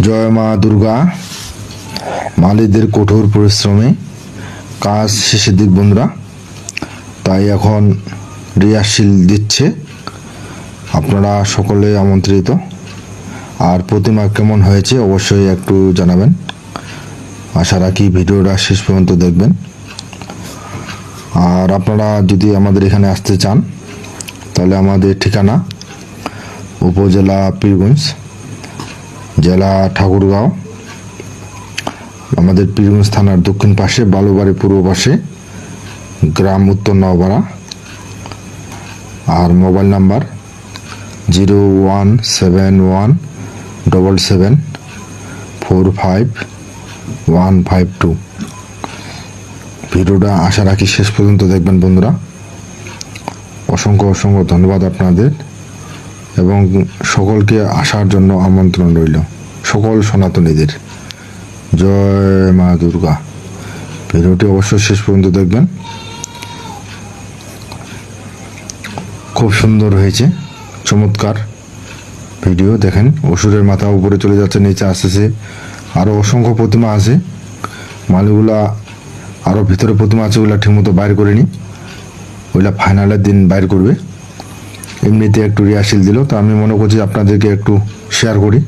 জয় মা দুর্গা। মালিদের কঠোর পরিশ্রমে কাজ শেষের দিক বন্ধুরা, তাই এখন রিহার্সেল দিচ্ছে। আপনারা সকলে আমন্ত্রিত। আর প্রতিমা কেমন হয়েছে অবশ্যই একটু জানাবেন। আশা রাখি ভিডিওটা শেষ পর্যন্ত দেখবেন। আর আপনারা যদি আমাদের এখানে আসতে চান তাহলে আমাদের ঠিকানা উপজেলা পীরগঞ্জ, জেলা ঠাকুরগাঁও। আমাদের পীরগঞ্জ থানার দক্ষিণ পাশে, বালুবাড়ি পূর্ব পাশে, গ্রাম উত্তর নওপাড়া। আর মোবাইল নাম্বার 0177177455152। ভিডিওটা আশা রাখি শেষ পর্যন্ত দেখবেন বন্ধুরা। অসংখ্য অসংখ্য ধন্যবাদ আপনাদের, এবং সকলকে আসার জন্য আমন্ত্রণ রইল, সকল সনাতনীদের। জয় মা দুর্গা। ভিডিওটি অবশ্যই শেষ পর্যন্ত দেখবেন। খুব সুন্দর হয়েছে, চমৎকার ভিডিও। দেখেন অসুরের মাথা উপরে চলে যাচ্ছে, নিচে আসতেছে। আরও অসংখ্য প্রতিমা আছে, মালিগুলা আরও ভিতরে প্রতিমা আছে, ওগুলা ঠিকমতো বাইর করিনি, ওইগুলা ফাইনালের দিন বাইর করবে। এমনিতে একটু রিহার্সেল দিল, তো আমি মনে করছি আপনাদেরকে একটু শেয়ার করি।